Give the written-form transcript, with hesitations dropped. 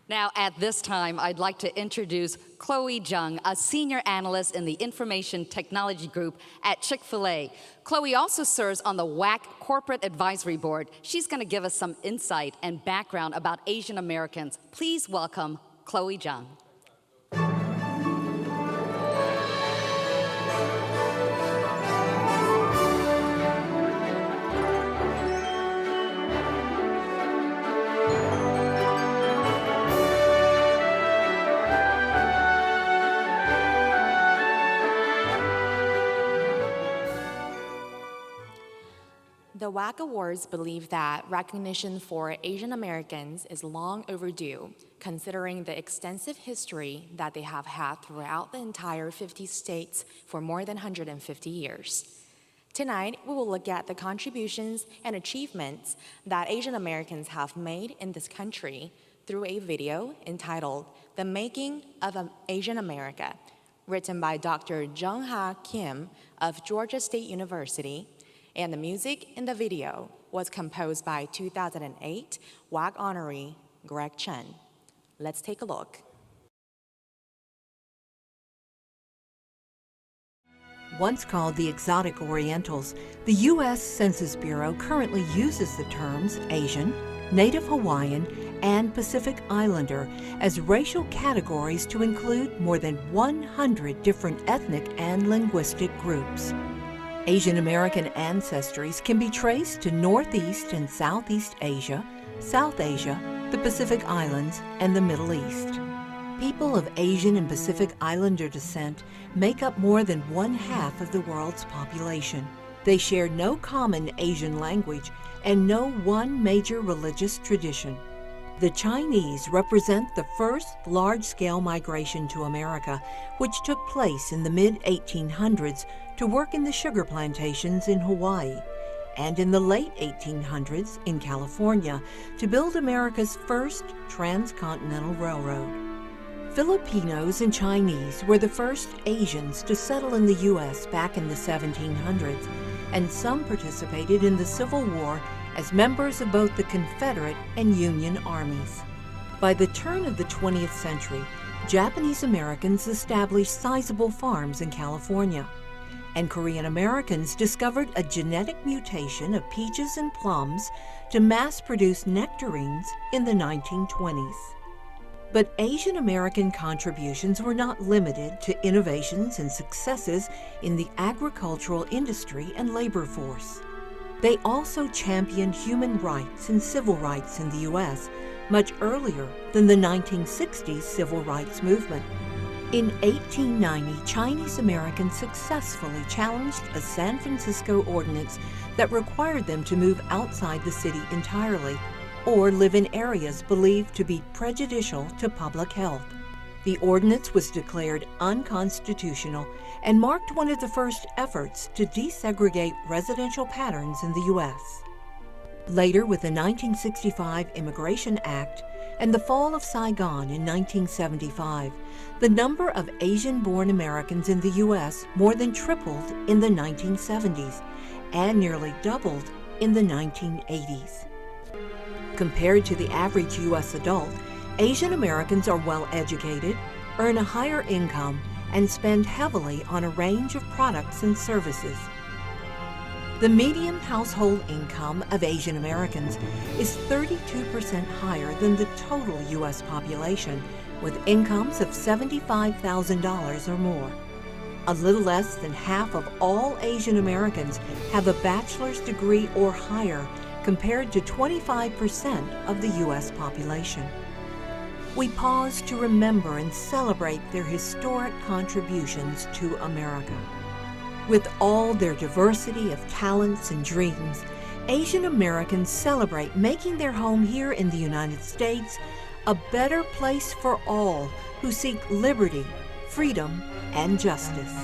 Now, at this time, I'd like to introduce Chloe Jung, a senior analyst in the Information Technology Group at Chick-fil-A. Chloe also serves on the WWAAC Corporate Advisory Board. She's going to give us some insight and background about Asian Americans. Please welcome Chloe Jung. The WWAAC Awards believe that recognition for Asian Americans is long overdue, considering the extensive history that they have had throughout the entire 50 states for more than 150 years. Tonight, we will look at the contributions and achievements that Asian Americans have made in this country through a video entitled "The Making of Asian America," written by Dr. Jung Kim of Georgia State University. And the music in the video was composed by 2008 WWAAC honoree Greg Chen. Let's take a look. Once called the Exotic Orientals, the U.S. Census Bureau currently uses the terms Asian, Native Hawaiian, and Pacific Islander as racial categories to include more than 100 different ethnic and linguistic groups. Asian American ancestries can be traced to Northeast and Southeast Asia, South Asia, the Pacific Islands, and the Middle East. People of Asian and Pacific Islander descent make up more than 1/2 of the world's population. They share no common Asian language and no one major religious tradition. The Chinese represent the first large-scale migration to America, which took place in the mid-1800s to work in the sugar plantations in Hawaii, and in the late 1800s in California to build America's first transcontinental railroad. Filipinos and Chinese were the first Asians to settle in the U.S. back in the 1700s, and some participated in the Civil War as members of both the Confederate and Union armies. By the turn of the 20th century, Japanese Americans established sizable farms in California, and Korean Americans discovered a genetic mutation of peaches and plums to mass-produce nectarines in the 1920s. But Asian American contributions were not limited to innovations and successes in the agricultural industry and labor force. They also championed human rights and civil rights in the U.S. much earlier than the 1960s civil rights movement. In 1890, Chinese Americans successfully challenged a San Francisco ordinance that required them to move outside the city entirely or live in areas believed to be prejudicial to public health. The ordinance was declared unconstitutional and marked one of the first efforts to desegregate residential patterns in the U.S. Later, with the 1965 Immigration Act and the fall of Saigon in 1975, the number of Asian-born Americans in the U.S. more than tripled in the 1970s and nearly doubled in the 1980s. Compared to the average U.S. adult, Asian Americans are well educated, earn a higher income, and spend heavily on a range of products and services. The median household income of Asian Americans is 32% higher than the total U.S. population, with incomes of $75,000 or more. A little less than half of all Asian Americans have a bachelor's degree or higher, compared to 25% of the U.S. population. We pause to remember and celebrate their historic contributions to America. With all their diversity of talents and dreams, Asian Americans celebrate making their home here in the United States a better place for all who seek liberty, freedom, and justice.